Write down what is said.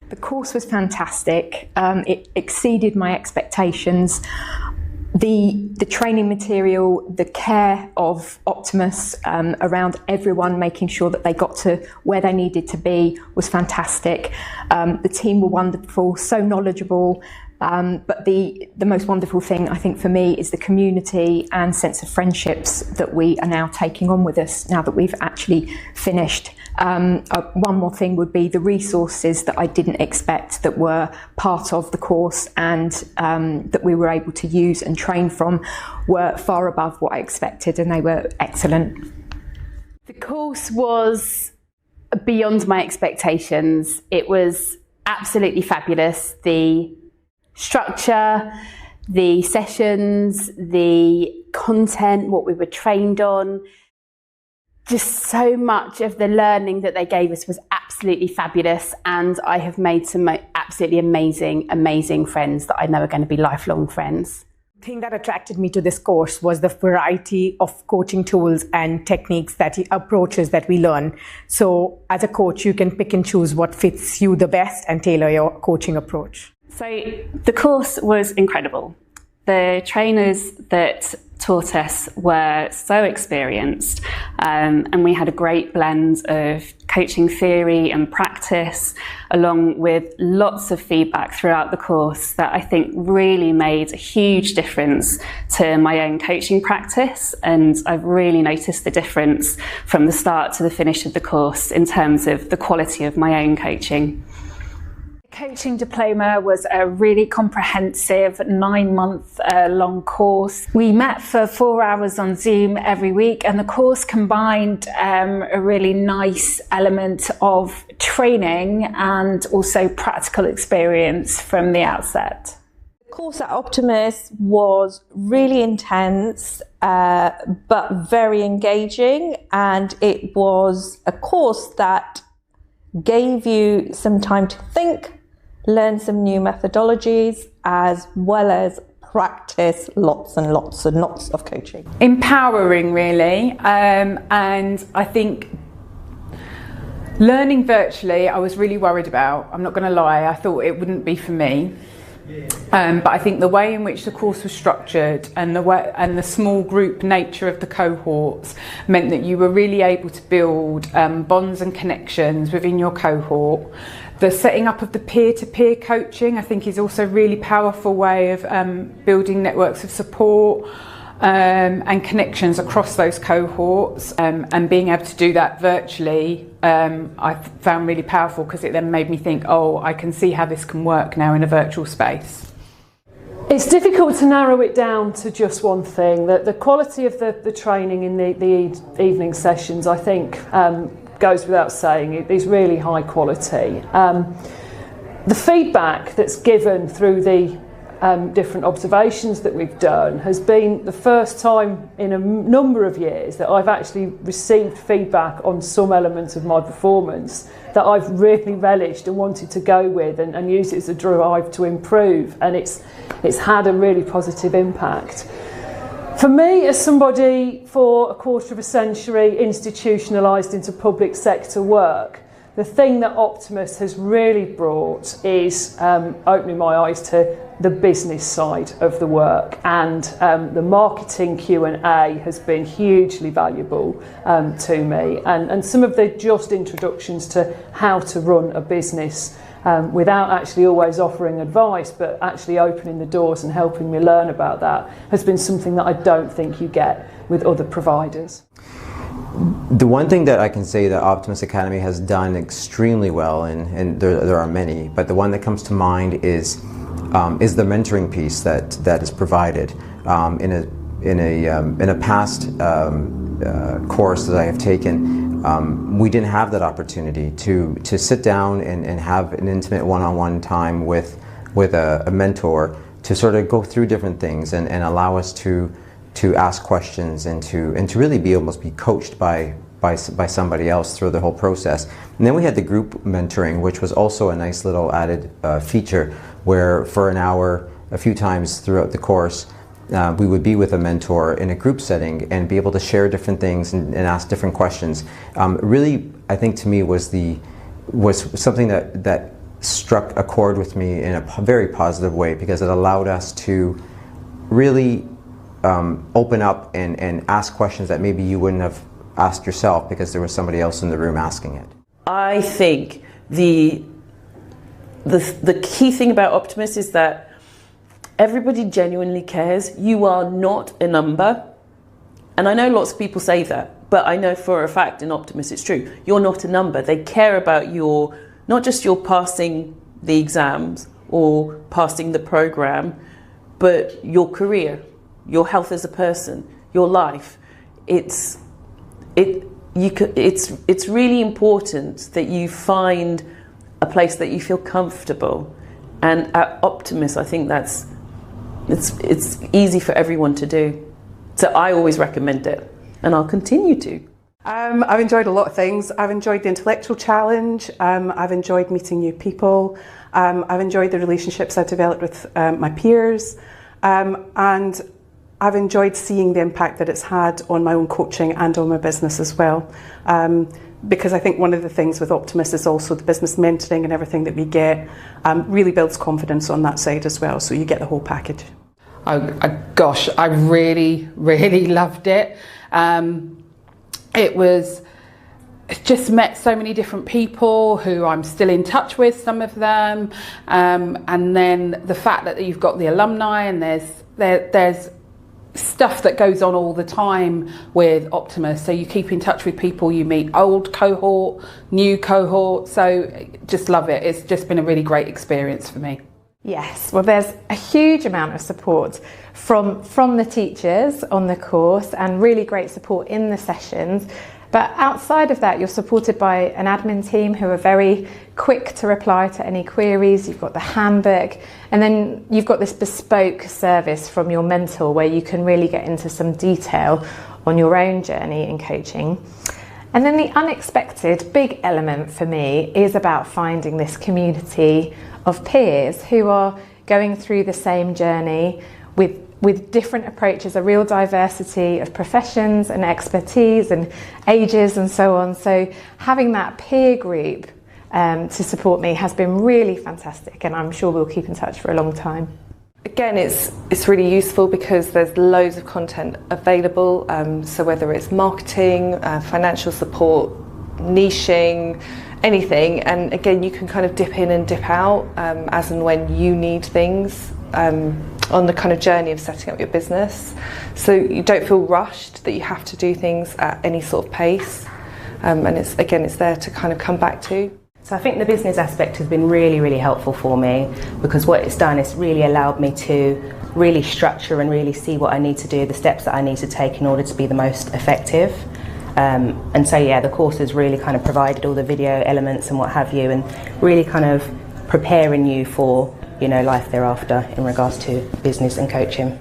The course was fantastic. It exceeded my expectations. The training material, the care of Optimus around everyone, making sure that they got to where they needed to be, was fantastic. The team were wonderful, so knowledgeable. But the most wonderful thing, I think, for me is the community and sense of friendships that we are now taking on with us now that we've actually finished. One more thing would be the resources that I didn't expect that were part of the course and that we were able to use and train from were far above what I expected, and they were excellent. The course was beyond my expectations. It was absolutely fabulous. The structure, the sessions, the content, what we were trained on, just so much of the learning that they gave us was absolutely fabulous, and I have made some absolutely amazing friends that I know are going to be lifelong friends. The thing that attracted me to this course was the variety of coaching tools and techniques, approaches that we learn. So as a coach, you can pick and choose what fits you the best and tailor your coaching approach. So the course was incredible. The trainers that taught us were so experienced, and we had a great blend of coaching theory and practice, along with lots of feedback throughout the course that I think really made a huge difference to my own coaching practice. And I've really noticed the difference from the start to the finish of the course in terms of the quality of my own coaching. Coaching diploma was a really comprehensive 9-month long course. We met for 4 hours on Zoom every week, and the course combined a really nice element of training and also practical experience from the outset. The course at Optimus was really intense but very engaging, and it was a course that gave you some time to think, learn some new methodologies, as well as practice lots and lots of coaching. Empowering, really, and I think learning virtually I was really worried about. I'm not going to lie, I thought it wouldn't be for me. But I think the way in which the course was structured and the small group nature of the cohorts meant that you were really able to build bonds and connections within your cohort. The setting up of the peer-to-peer coaching, I think, is also a really powerful way of building networks of support and connections across those cohorts, and being able to do that virtually I found really powerful, because it then made me think, oh, I can see how this can work now in a virtual space. It's difficult to narrow it down to just one thing. The quality of the training in the evening sessions, I think, goes without saying. It is really high quality. The feedback that's given through the different observations that we've done has been the first time in a number of years that I've actually received feedback on some element of my performance that I've really relished and wanted to go with and use it as a drive to improve, and it's had a really positive impact. For me, as somebody for a quarter of a century institutionalised into public sector work, the thing that Optimus has really brought is opening my eyes to the business side of the work, and the marketing Q&A has been hugely valuable to me, and some of the just introductions to how to run a business without actually always offering advice, but actually opening the doors and helping me learn about that has been something that I don't think you get with other providers. The one thing that I can say that Optimus Academy has done extremely well, and there are many, but the one that comes to mind is the mentoring piece that is provided. In a past course that I have taken, we didn't have that opportunity to sit down and have an intimate one-on-one time with a mentor to sort of go through different things and allow us to ask questions and to really almost be coached by somebody else through the whole process. And then we had the group mentoring, which was also a nice little added feature, where for an hour, a few times throughout the course, we would be with a mentor in a group setting and be able to share different things and ask different questions. Really, I think to me was something that struck a chord with me in a very positive way, because it allowed us to really open up and ask questions that maybe you wouldn't have asked yourself because there was somebody else in the room asking it. I think the key thing about Optimus is that everybody genuinely cares. You are not a number. And I know lots of people say that, but I know for a fact in Optimus it's true. You're not a number. They care about not just your passing the exams or passing the program, but your career, your health as a person, your life. It's really important that you find a place that you feel comfortable. And at Optimus, I think it's easy for everyone to do. So I always recommend it, and I'll continue to. I've enjoyed a lot of things. I've enjoyed the intellectual challenge. I've enjoyed meeting new people. I've enjoyed the relationships I've developed with my peers. And I've enjoyed seeing the impact that it's had on my own coaching and on my business as well. Because I think one of the things with Optimus is also the business mentoring and everything that we get really builds confidence on that side as well. So you get the whole package. Gosh, I really, really loved it. Just met so many different people who I'm still in touch with, some of them. And then the fact that you've got the alumni, and there's stuff that goes on all the time with Optimus. So you keep in touch with people, you meet old cohort, new cohort. So just love it. It's just been a really great experience for me. Yes, well, there's a huge amount of support from the teachers on the course, and really great support in the sessions. But outside of that, you're supported by an admin team who are very quick to reply to any queries. You've got the handbook, and then you've got this bespoke service from your mentor where you can really get into some detail on your own journey in coaching. And then the unexpected big element for me is about finding this community of peers who are going through the same journey with different approaches, a real diversity of professions and expertise and ages and so on. So having that peer group to support me has been really fantastic, and I'm sure we'll keep in touch for a long time. Again, it's really useful because there's loads of content available, so whether it's marketing, financial support, niching, anything, and again you can kind of dip in and dip out as and when you need things on the kind of journey of setting up your business, so you don't feel rushed that you have to do things at any sort of pace, and it's there to kind of come back to. So I think the business aspect has been really, really helpful for me, because what it's done is really allowed me to really structure and really see what I need to do, the steps that I need to take in order to be the most effective. And so yeah, the course has really kind of provided all the video elements and what have you, and really kind of preparing you for, life thereafter in regards to business and coaching.